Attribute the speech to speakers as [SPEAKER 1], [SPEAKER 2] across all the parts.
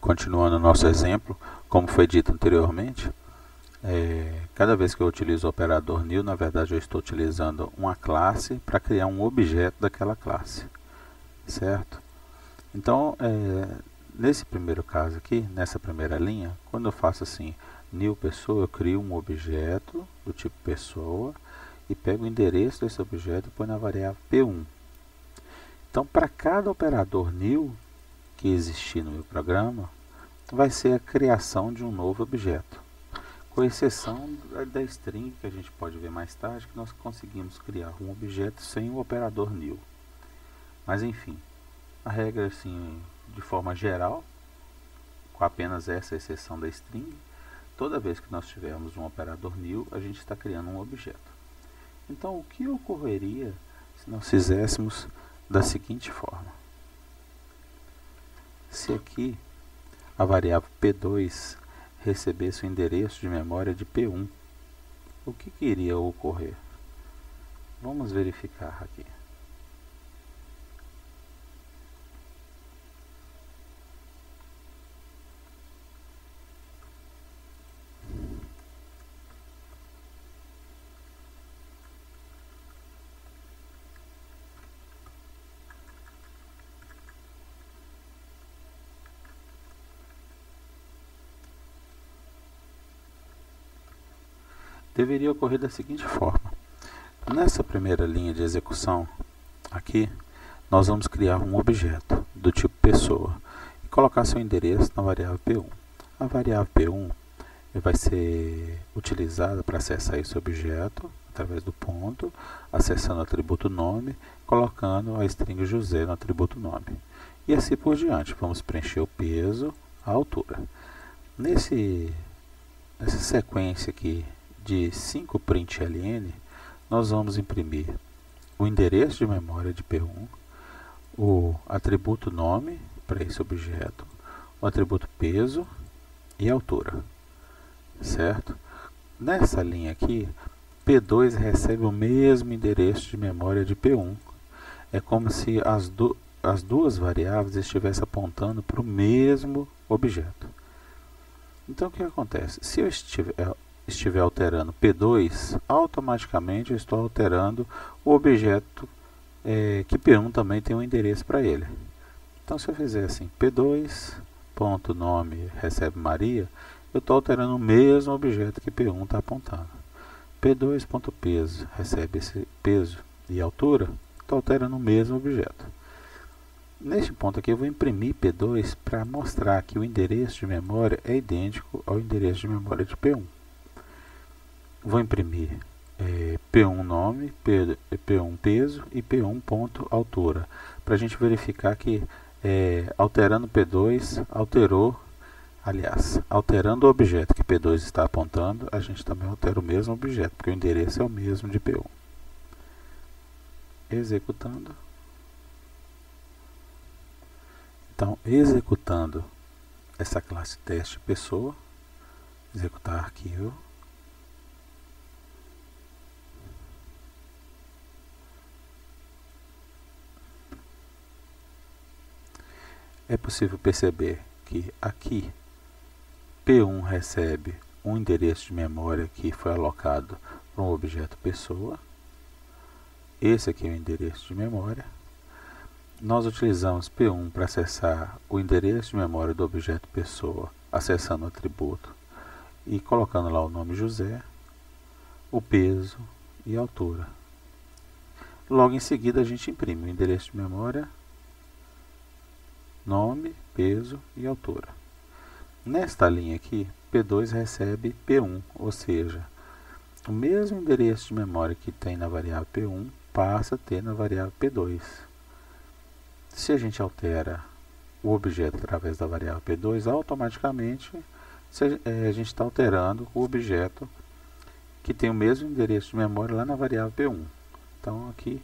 [SPEAKER 1] Continuando o nosso exemplo, como foi dito anteriormente, cada vez que eu utilizo o operador new, na verdade eu estou utilizando uma classe para criar um objeto daquela classe, certo? Então, nesse primeiro caso aqui, nessa primeira linha, quando eu faço assim, new pessoa, eu crio um objeto do tipo pessoa e pego o endereço desse objeto e põe na variável P1. Então, para cada operador new que existir no meu programa, vai ser a criação de um novo objeto, com exceção da string, que a gente pode ver mais tarde, que nós conseguimos criar um objeto sem o operador new. Mas enfim, a regra assim, de forma geral, com apenas essa exceção da string, toda vez que nós tivermos um operador new, a gente está criando um objeto. Então, o que ocorreria se nós fizéssemos da seguinte forma? Se aqui a variável P2 recebesse o endereço de memória de P1, o que iria ocorrer? Vamos verificar aqui. Deveria ocorrer da seguinte forma. Nessa primeira linha de execução, aqui, nós vamos criar um objeto do tipo pessoa e colocar seu endereço na variável P1. A variável P1 vai ser utilizada para acessar esse objeto através do ponto, acessando o atributo nome, colocando a string José no atributo nome. E assim por diante. Vamos preencher o peso, a altura. Nessa sequência aqui de 5 println, nós vamos imprimir o endereço de memória de P1, o atributo nome para esse objeto, o atributo peso e altura, certo? Nessa linha aqui, P2 recebe o mesmo endereço de memória de P1. É como se as duas variáveis estivessem apontando para o mesmo objeto. Então, o que acontece? Se eu estiver alterando P2, automaticamente eu estou alterando o objeto que P1 também tem um endereço para ele. Então, se eu fizer assim, P2.nome recebe Maria, eu estou alterando o mesmo objeto que P1 está apontando. P2.peso recebe esse peso e altura, estou alterando o mesmo objeto. Neste ponto aqui eu vou imprimir P2 para mostrar que o endereço de memória é idêntico ao endereço de memória de P1. Vou imprimir P1 nome, P1 peso e P1 altura, para a gente verificar que alterando P2, alterando o objeto que P2 está apontando, a gente também altera o mesmo objeto, porque o endereço é o mesmo de P1. Executando. Então, executando essa classe teste pessoa, executar arquivo. É possível perceber que aqui P1 recebe um endereço de memória que foi alocado para um objeto pessoa. Esse aqui é o endereço de memória. Nós utilizamos P1 para acessar o endereço de memória do objeto pessoa, acessando o atributo e colocando lá o nome José, o peso e a altura. Logo em seguida a gente imprime o endereço de memória, nome, peso e altura. Nesta linha aqui, P2 recebe P1, ou seja, o mesmo endereço de memória que tem na variável P1 passa a ter na variável P2. Se a gente altera o objeto através da variável P2, automaticamente a gente está alterando o objeto que tem o mesmo endereço de memória lá na variável P1. Então aqui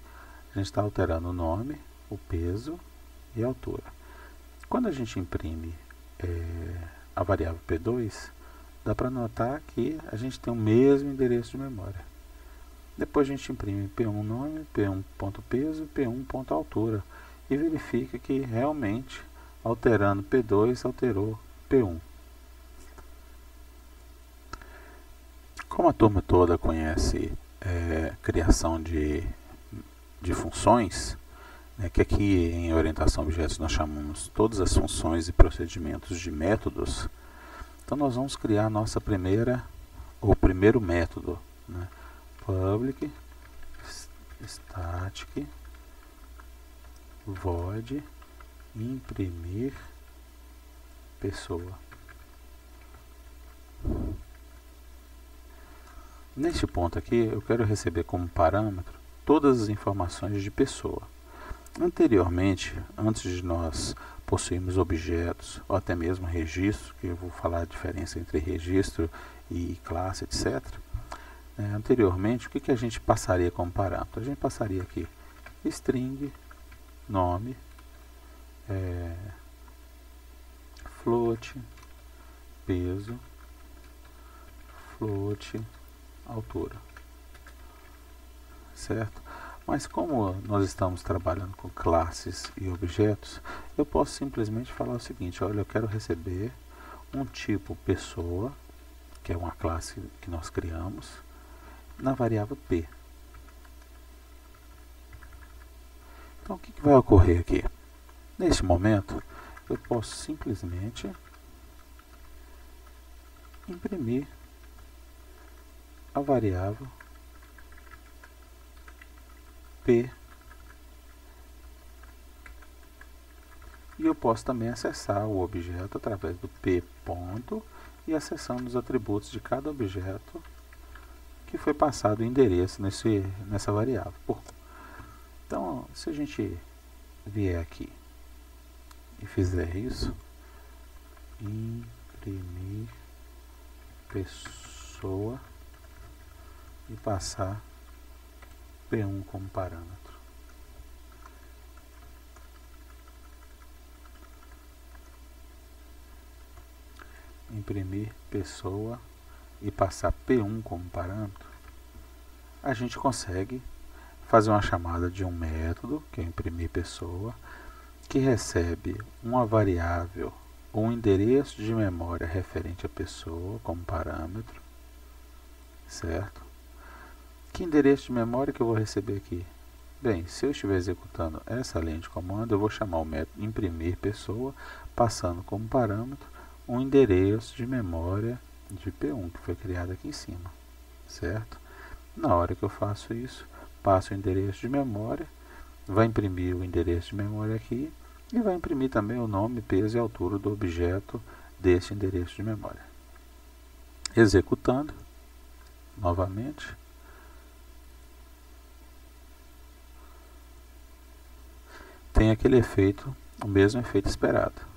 [SPEAKER 1] a gente está alterando o nome, o peso e a altura. Quando a gente imprime a variável P2, dá para notar que a gente tem o mesmo endereço de memória. Depois a gente imprime P1 nome, P1.peso, P1.altura e verifica que realmente alterando P2 alterou P1. Como a turma toda conhece criação de funções, que aqui em orientação a objetos nós chamamos todas as funções e procedimentos de métodos, então nós vamos criar a nossa primeiro método, né? Public static void imprimir pessoa. Neste ponto aqui, eu quero receber como parâmetro todas as informações de pessoa. Anteriormente, antes de nós possuirmos objetos, ou até mesmo registro, que eu vou falar a diferença entre registro e classe, etc. Anteriormente, o que a gente passaria como parâmetro? A gente passaria aqui string, nome, float, peso, float, altura, certo? Mas como nós estamos trabalhando com classes e objetos, eu posso simplesmente falar o seguinte: olha, eu quero receber um tipo pessoa, que é uma classe que nós criamos, na variável p. Então o que vai ocorrer aqui? Neste momento, eu posso simplesmente imprimir a variável p, e eu posso também acessar o objeto através do p ponto e acessando os atributos de cada objeto que foi passado o endereço nessa variável. Então, se a gente vier aqui e fizer isso, imprimir pessoa e passar P1 como parâmetro. Imprimir pessoa e passar P1 como parâmetro, a gente consegue fazer uma chamada de um método, que é imprimir pessoa, que recebe uma variável ou um endereço de memória referente à pessoa como parâmetro, certo? Que endereço de memória que eu vou receber aqui? Bem, se eu estiver executando essa linha de comando, eu vou chamar o método imprimir pessoa, passando como parâmetro um endereço de memória de P1, que foi criado aqui em cima, certo? Na hora que eu faço isso, passo o endereço de memória, vai imprimir o endereço de memória aqui, e vai imprimir também o nome, peso e altura do objeto desse endereço de memória. Executando, novamente, tem aquele efeito, o mesmo efeito esperado.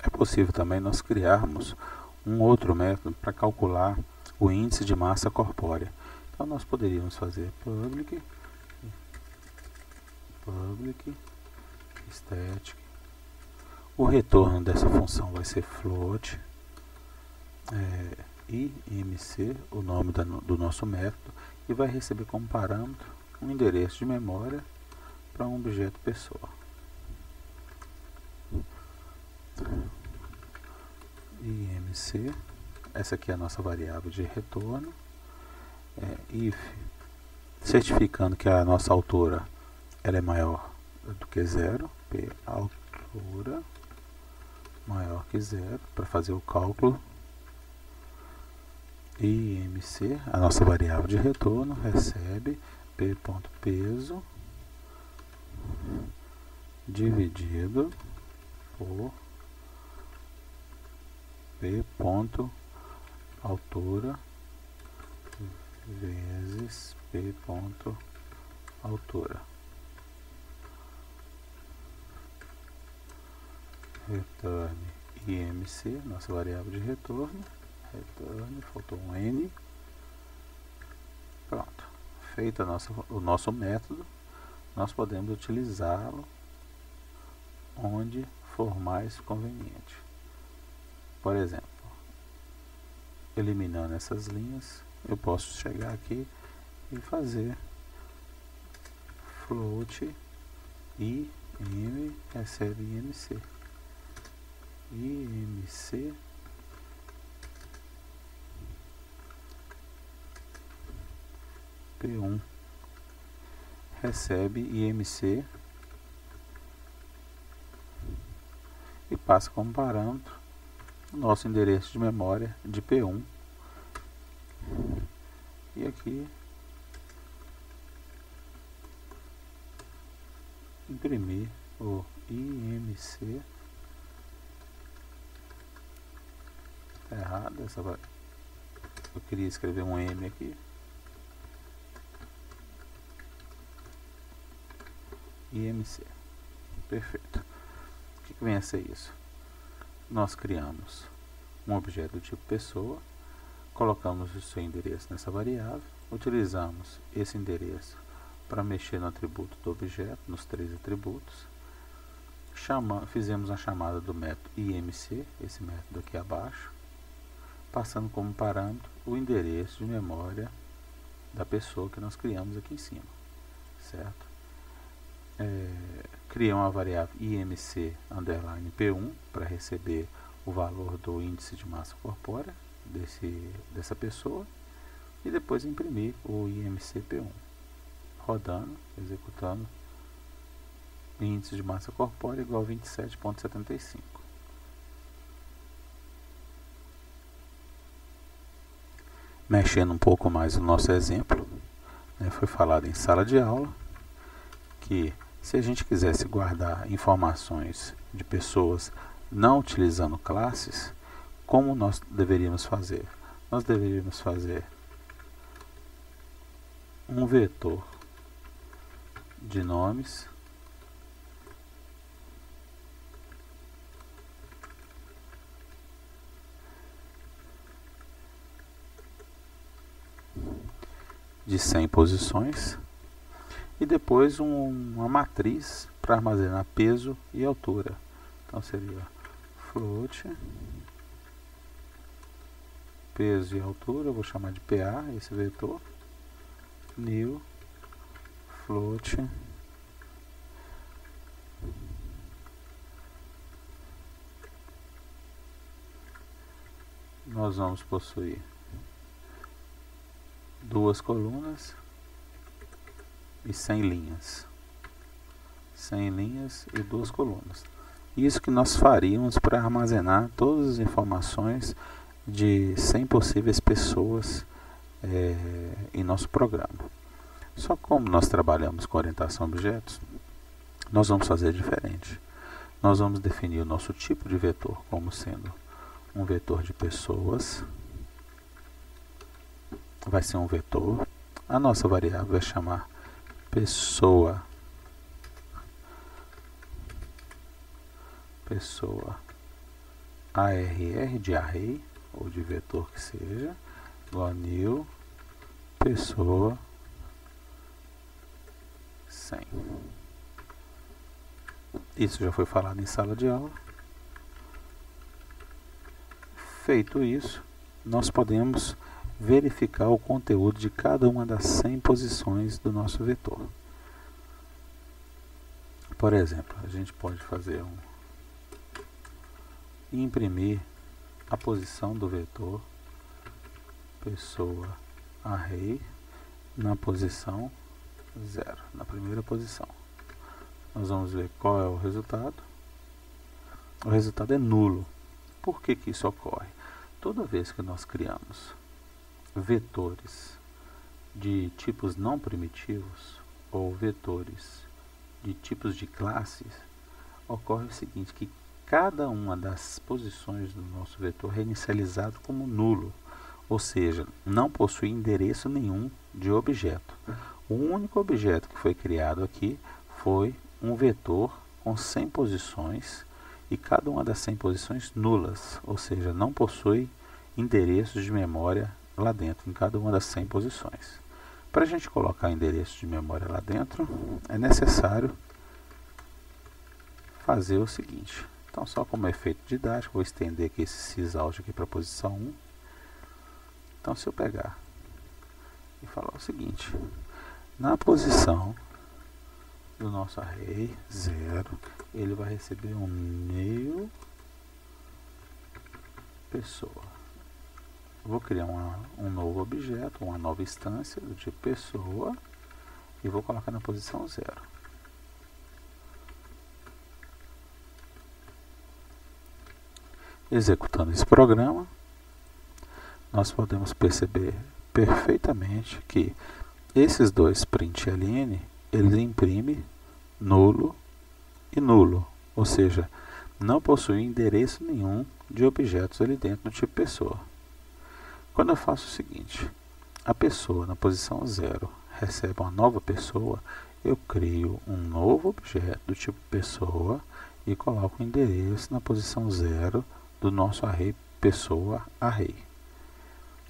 [SPEAKER 1] É possível também nós criarmos um outro método para calcular o índice de massa corpórea. Então nós poderíamos fazer public static. O retorno dessa função vai ser float imc, o nome do nosso método, e vai receber como parâmetro um endereço de memória para um objeto pessoa. imc, essa aqui é a nossa variável de retorno, if, certificando que a nossa altura ela é maior do que 0, p altura maior que 0, para fazer o cálculo. imc, a nossa variável de retorno, recebe p.peso dividido por p.altura vezes p.altura. Return imc, nossa variável de retorno. Return, faltou um n. Pronto. Feito o nosso método, nós podemos utilizá-lo onde for mais conveniente. Por exemplo, eliminando essas linhas, eu posso chegar aqui e fazer float e M recebe IMC. IMC P1 recebe IMC e passa como parâmetro o nosso endereço de memória de P1. E aqui imprimir o IMC. Tá errado, eu queria escrever um M aqui. IMC. Perfeito. O que vem a ser isso? Nós criamos um objeto do tipo pessoa, colocamos o seu endereço nessa variável, utilizamos esse endereço para mexer no atributo do objeto, nos 3 atributos, fizemos a chamada do método IMC, esse método aqui abaixo, passando como parâmetro o endereço de memória da pessoa que nós criamos aqui em cima, certo? Criei uma variável IMC underline P1 para receber o valor do índice de massa corpórea dessa pessoa e depois imprimir o IMC P1, rodando, executando, índice de massa corpórea igual a 27,75. Mexendo um pouco mais no nosso exemplo, foi falado em sala de aula que se a gente quisesse guardar informações de pessoas não utilizando classes, como nós deveríamos fazer? Nós deveríamos fazer um vetor de nomes de 100 posições e depois uma matriz para armazenar peso e altura. Então seria float peso e altura, eu vou chamar de PA esse vetor, new float nós vamos possuir 2 colunas e 100 linhas. 100 linhas e 2 colunas. Isso que nós faríamos para armazenar todas as informações de 100 possíveis pessoas em nosso programa. Só que como nós trabalhamos com orientação a objetos, nós vamos fazer diferente. Nós vamos definir o nosso tipo de vetor como sendo um vetor de pessoas. Vai ser um vetor. A nossa variável vai chamar pessoa ARR de array ou de vetor que seja, igual a new pessoa 100. Isso já foi falado em sala de aula. Feito isso, nós podemos verificar o conteúdo de cada uma das 100 posições do nosso vetor. Por exemplo, a gente pode fazer imprimir a posição do vetor pessoa array na posição 0, na primeira posição. Nós vamos ver qual é o resultado. O resultado é nulo. Por que que isso ocorre? Toda vez que nós criamos vetores de tipos não primitivos ou vetores de tipos de classes, ocorre o seguinte, que cada uma das posições do nosso vetor é inicializado como nulo, ou seja, não possui endereço nenhum de objeto. O único objeto que foi criado aqui foi um vetor com 100 posições e cada uma das 100 posições nulas, ou seja, não possui endereços de memória lá dentro, em cada uma das 100 posições. Para a gente colocar endereço de memória lá dentro, é necessário fazer o seguinte. Então, só como efeito didático, vou estender aqui esse sysout aqui para a posição 1. Então, se eu pegar e falar o seguinte, na posição do nosso array 0, ele vai receber um new pessoa. Vou criar um novo objeto, uma nova instância do tipo pessoa e vou colocar na posição 0. Executando esse programa, nós podemos perceber perfeitamente que esses dois println, ele imprime nulo e nulo, ou seja, não possui endereço nenhum de objetos ali dentro do tipo pessoa. Quando eu faço o seguinte, a pessoa na posição 0 recebe uma nova pessoa, eu crio um novo objeto do tipo pessoa e coloco o endereço na posição 0 do nosso array pessoa array.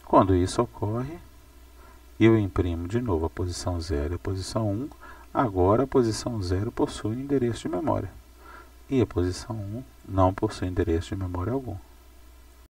[SPEAKER 1] Quando isso ocorre, eu imprimo de novo a posição 0 e a posição 1. Agora a posição 0 possui endereço de memória e a posição 1 não possui endereço de memória algum.